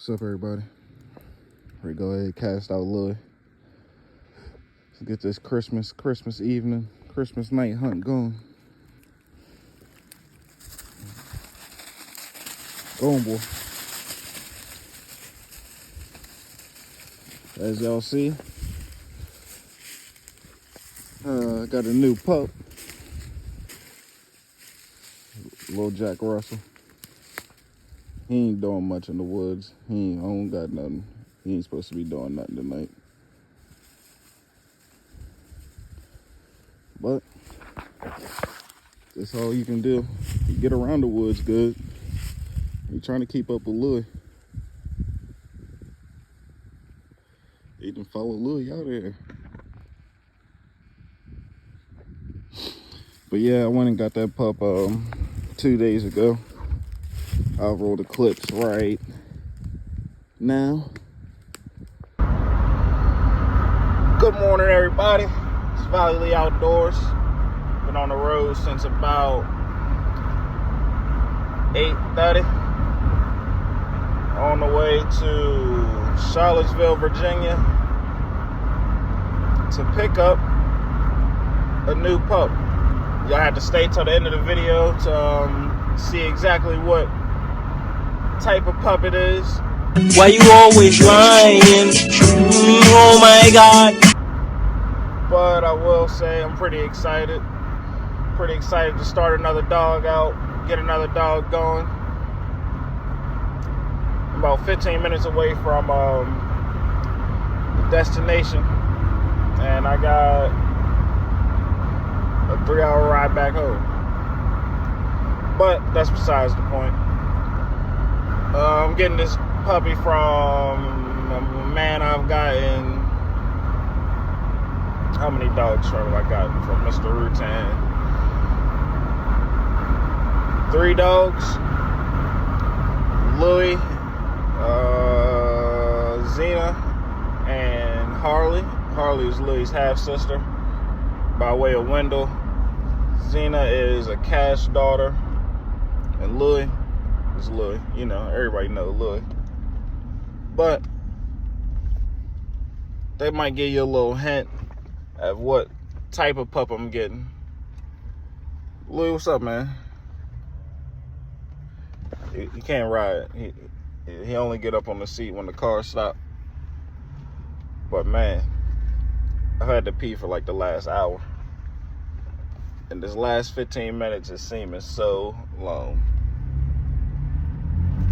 What's up, everybody? Ready to go ahead and cast out Louis. Let's get this Christmas evening, Christmas night hunt going. Go on, boy. As y'all see, got a new pup. Little Jack Russell. He ain't doing much in the woods. I don't got nothing. He ain't supposed to be doing nothing tonight. But that's all you can do. You get around the woods good. You're trying to keep up with Louis. You can follow Louis out here. But yeah, I went and got that pup 2 days ago. I'll roll the clips right now. Good morning, everybody. It's Valley Lee Outdoors. Been on the road since about 8:30. On the way to Charlottesville, Virginia to pick up a new pup. Y'all have to stay till the end of the video to see exactly what type of pup it is. Why you always lying? Oh my God. But I will say I'm pretty excited. Pretty excited to start another dog out, get another dog going. I'm about 15 minutes away from the destination, and I got a 3-hour ride back home. But that's besides the point. I'm getting this puppy from a man I've gotten. How many dogs have I gotten from Mr. Rutan? 3 dogs. Louis, Zena, and Harley. Harley is Louis' half-sister by way of Wendell. Zena is a Cash daughter. And Louis is Louis. You know, everybody knows Louis. But they might give you a little hint at what type of pup I'm getting. Louis, what's up, man? He can't ride. He only get up on the seat when the car stop. But man, I've had to pee for like the last hour. And this last 15 minutes is seeming so long.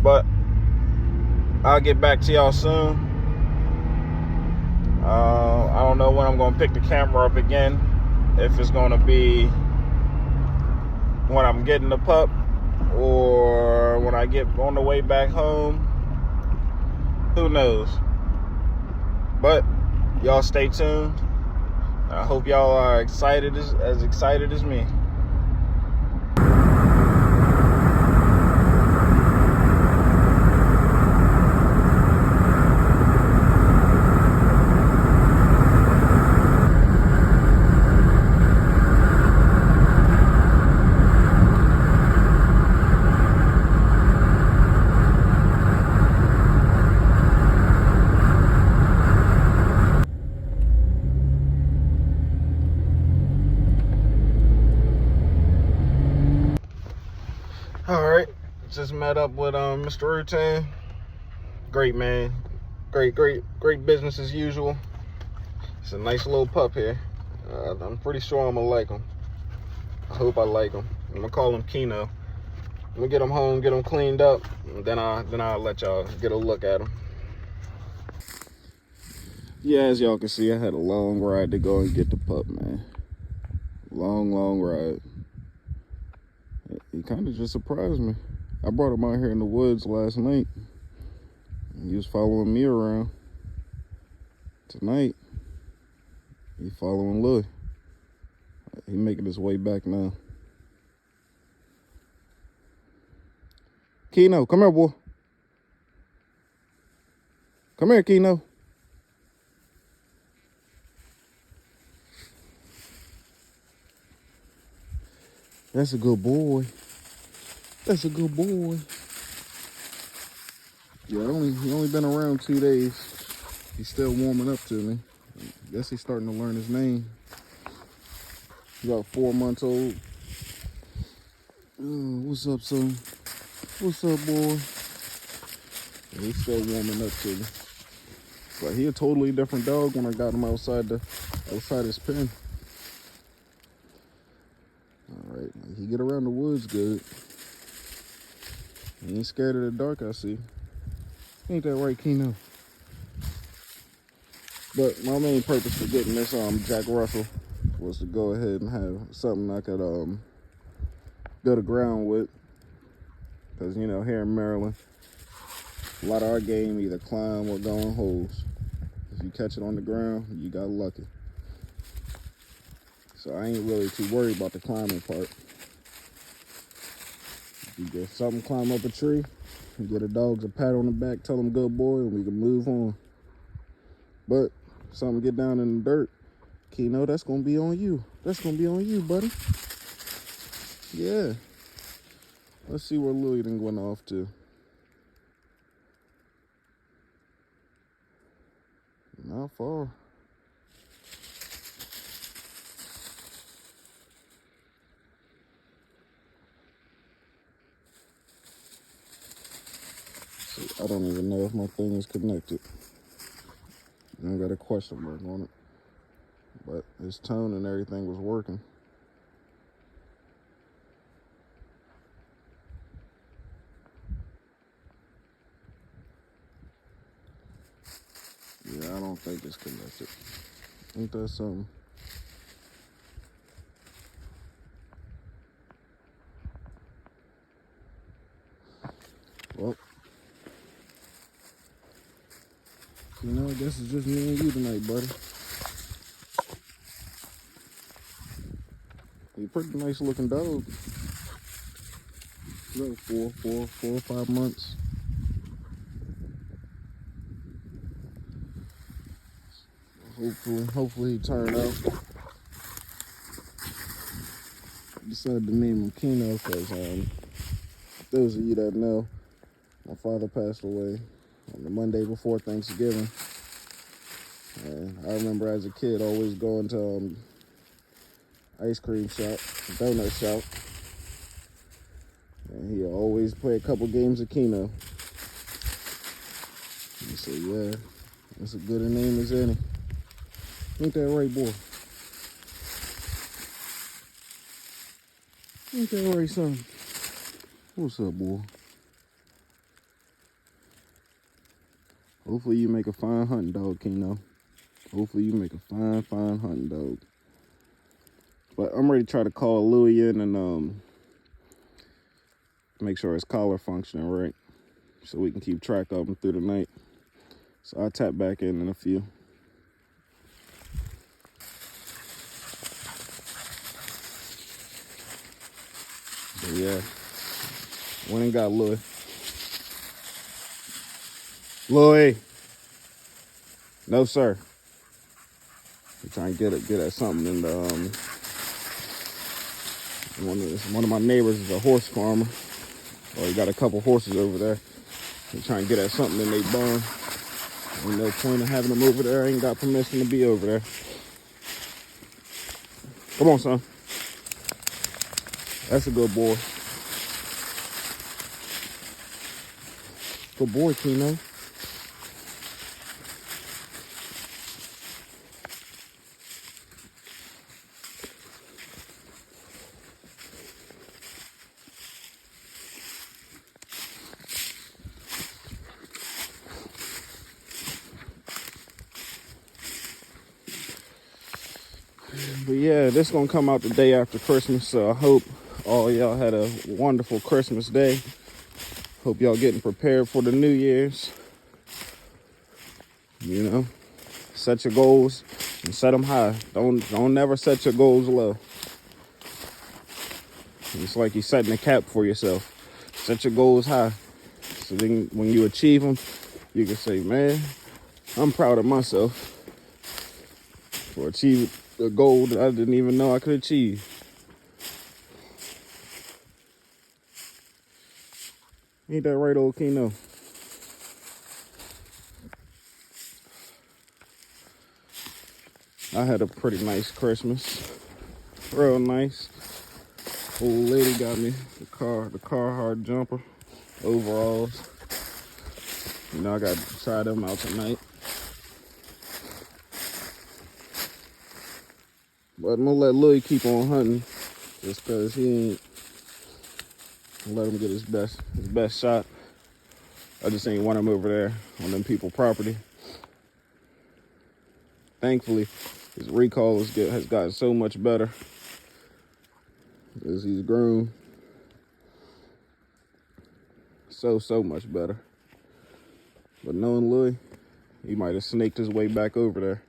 But I'll get back to y'all soon. I don't know when I'm going to pick the camera up again. If it's going to be when I'm getting the pup or when I get on the way back home. Who knows? But y'all stay tuned. I hope y'all are excited as excited as me. Alright, just met up with Mr. Rutan. Great man. Great business as usual. It's a nice little pup here. I'm pretty sure I'm gonna like him. I hope I like him. I'm gonna call him Keno. I'm gonna get him home, get him cleaned up, and then I'll let y'all get a look at him. Yeah, as y'all can see, I had a long ride to go and get the pup, man. Long ride. He kind of just surprised me. I brought him out here in the woods last night. He was following me around. Tonight, he's following Louis. He's making his way back now. Keno, come here, boy. Come here, Keno. That's a good boy. That's a good boy. Yeah, he only been around 2 days. He's still warming up to me. Guess he's starting to learn his name. He's about 4 months old. What's up, son? What's up, boy? And he's still warming up to me. But he a totally different dog when I got him outside his pen. All right, he get around the woods good. He ain't scared of the dark, I see. Ain't that right, Keno? But my main purpose for getting this Jack Russell was to go ahead and have something I could go to ground with. Because, you know, here in Maryland, a lot of our game either climb or go on holes. If you catch it on the ground, you got lucky. So I ain't really too worried about the climbing part. If you get something climb up a tree, you get a dog a pat on the back, tell them good boy, and we can move on. But something get down in the dirt, Keno, that's gonna be on you. That's gonna be on you, buddy. Yeah. Let's see where Louie done went off to. Not far. See, I don't even know if my thing is connected. I got a question mark on it. But his tone and everything was working. Yeah, I don't think it's connected. Ain't that something? Well, you know, I guess it's just me and you tonight, buddy. You're a pretty nice looking dog. About 4 or 5 months. Hopefully he turned out. Decided to name him Keno because those of you that know, my father passed away on the Monday before Thanksgiving. And I remember as a kid always going to ice cream shop, donut shop. And he always play a couple games of Keno. He said, yeah, that's as good a name as any. Ain't that right, boy? Ain't that right, son? What's up, boy? Hopefully you make a fine hunting dog, Keno. Hopefully you make a fine hunting dog. But I'm ready to try to call Louie in and make sure his collar functioning right, so we can keep track of him through the night. So I'll tap back in a few. But yeah, went and got Louie. Louie. No, sir. I'm trying to get at something in the one of my neighbors is a horse farmer. Or he got a couple horses over there. I'm trying to get at something in their barn. Ain't no point in having them over there. I ain't got permission to be over there. Come on, son. That's a good boy. Good boy, Keno. But yeah, this gonna come out the day after Christmas, so I hope all y'all had a wonderful Christmas day. Hope y'all getting prepared for the New Year's. You know, set your goals and set them high. Don't never set your goals low. It's like you're setting a cap for yourself. Set your goals high, so then when you achieve them, you can say, man, I'm proud of myself for achieving a goal that I didn't even know I could achieve. Ain't that right, old Keno? I had a pretty nice Christmas. Real nice. Old lady got me the Carhartt jumper, overalls. You know, I got to try them out tonight. But I'm gonna let Louis keep on hunting just cause he ain't let him get his best shot. I just ain't want him over there on them people property. Thankfully, his recall has gotten so much better as he's grown. So much better. But knowing Louis, he might have snaked his way back over there.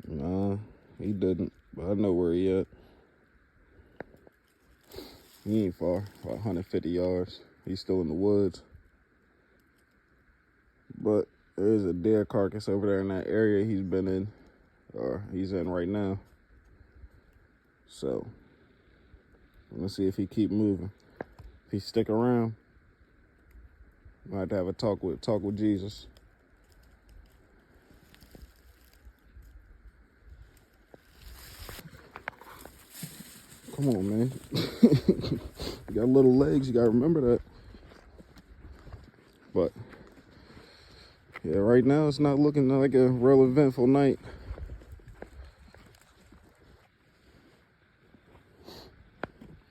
Nah, he didn't, but I know where he at. He ain't far, about 150 yards. He's still in the woods. But there is a deer carcass over there in that area he's been in, or he's in right now. So, I'm gonna see if he keep moving. If he stick around, I have to have a talk with Jesus. Come on, man. You got little legs, you gotta remember that. But yeah, right now it's not looking like a real eventful night.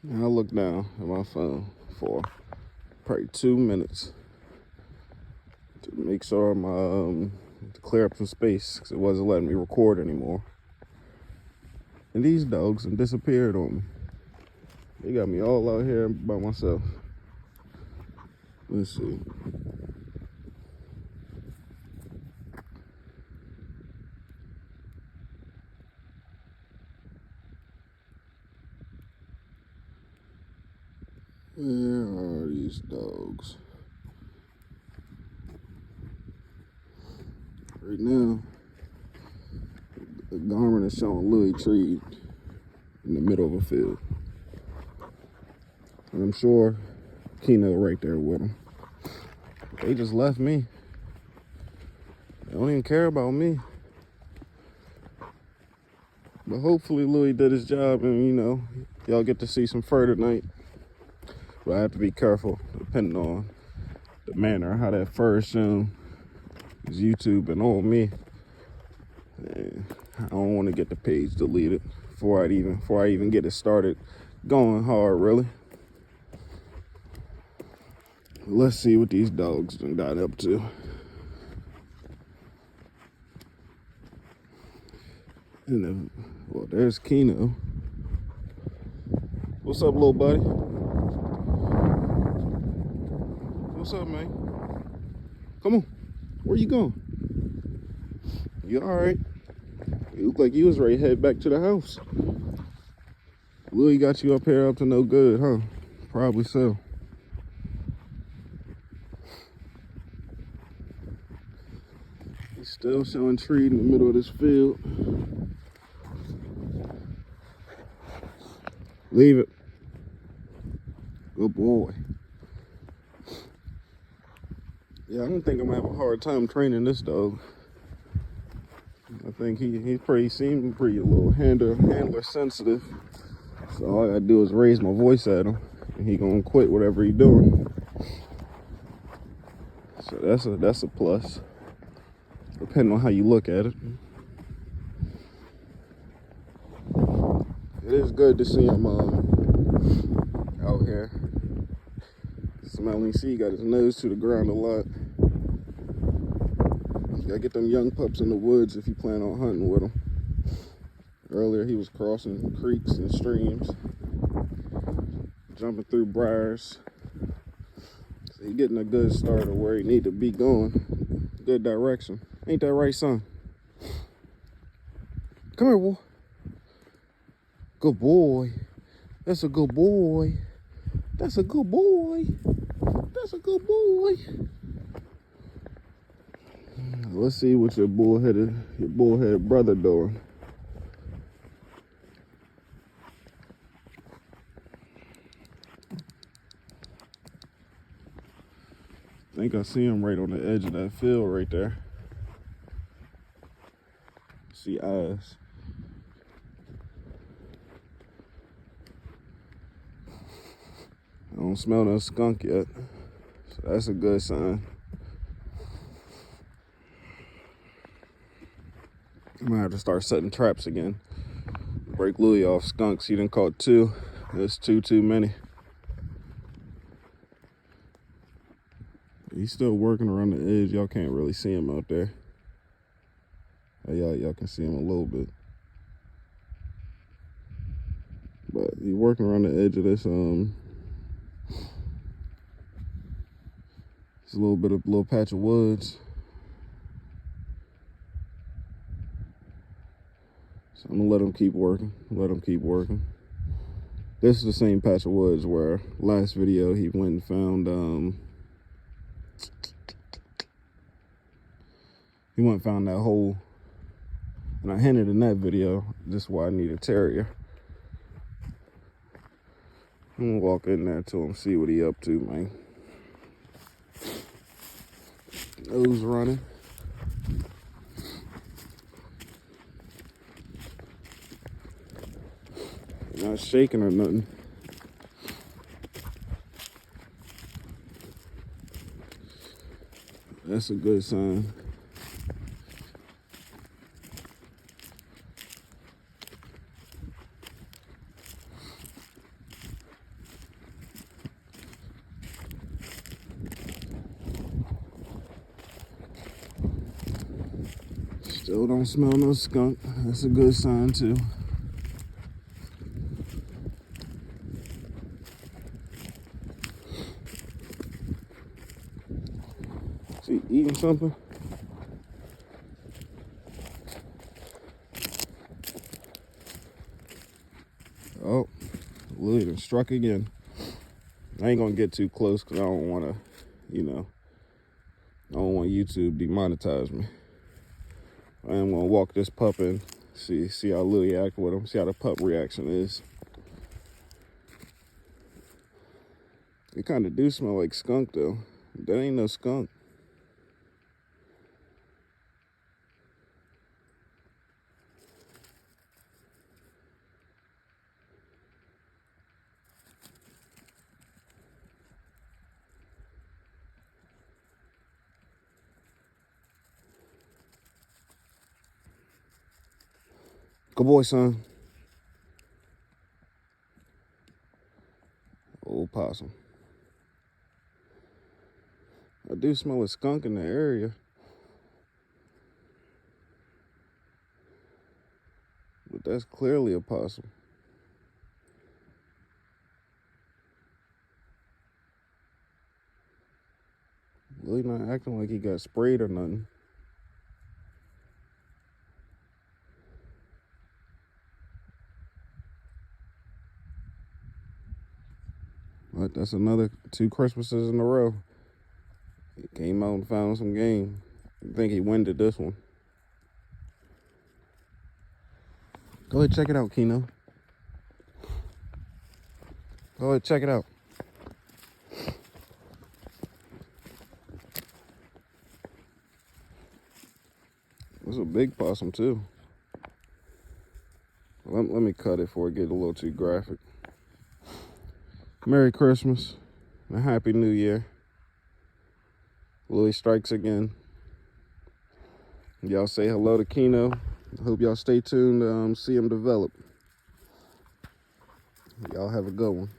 And I look down at my phone for probably 2 minutes to make sure to clear up some space because it wasn't letting me record anymore. And these dogs have disappeared on me. They got me all out here by myself. Let's see. Where are these dogs? Right now, the Garmin is showing Louis treed in the middle of a field. And I'm sure Keno right there with him. They just left me. They don't even care about me. But hopefully Louis did his job and, you know, y'all get to see some fur tonight. But I have to be careful depending on the manner how that fur is shown. It's YouTube and on me. And I don't want to get the page deleted before I even get it started going hard, really. Let's see what these dogs done got up to. And well, there's Keno. What's up, little buddy? What's up, man? Come on. Where you going? You all right? You look like you was ready to head back to the house. Louis got you up here up to no good, huh? Probably so. He's still showing trees in the middle of this field. Leave it. Good boy. Yeah, I don't think I'm gonna have a hard time training this dog. I think he seems pretty a little handler sensitive. So all I gotta do is raise my voice at him, and he gonna quit whatever he doing. So that's a plus, depending on how you look at it. It is good to see him out here. Smelling, see, he got his nose to the ground a lot. You gotta get them young pups in the woods if you plan on hunting with them. Earlier he was crossing creeks and streams, jumping through briars. So he getting a good start of where he need to be going. Good direction. Ain't that right, son? Come here, boy. Good boy. That's a good boy. That's a good boy. That's a good boy. Let's see what your bullheaded brother doing. I think I see him right on the edge of that field right there. See eyes. I don't smell no skunk yet, so that's a good sign. I'm gonna have to start setting traps again. Break Louie off skunks. He done caught 2. That's too many. He's still working around the edge. Y'all can't really see him out there. Y'all can see him a little bit. But he's working around the edge of this it's a little patch of woods. So I'm gonna let him keep working. This is the same patch of woods where last video he went and found that hole. And I hinted in that video, this is why I need a terrier. I'm gonna walk in there till him see what he up to, man. Nose running. Not shaking or nothing. That's a good sign. Still don't smell no skunk. That's a good sign too. Is he eating something? Oh, Louie done struck again. I ain't gonna get too close because I don't want to, I don't want YouTube to demonetize me. I am gonna walk this pup in, see how Louie act with him, see how the pup reaction is. It kind of do smell like skunk though. That ain't no skunk. Good boy, son. Old possum. I do smell a skunk in the area. But that's clearly a possum. Really not acting like he got sprayed or nothing. But that's another 2 Christmases in a row. He came out and found some game. I think he winded this one. Go ahead, check it out, Kino. Go ahead, check it out. It's a big possum too. Let me cut it before it get a little too graphic. Merry Christmas and Happy New Year. Louie strikes again. Y'all say hello to Kino. I hope y'all stay tuned to see him develop. Y'all have a good one.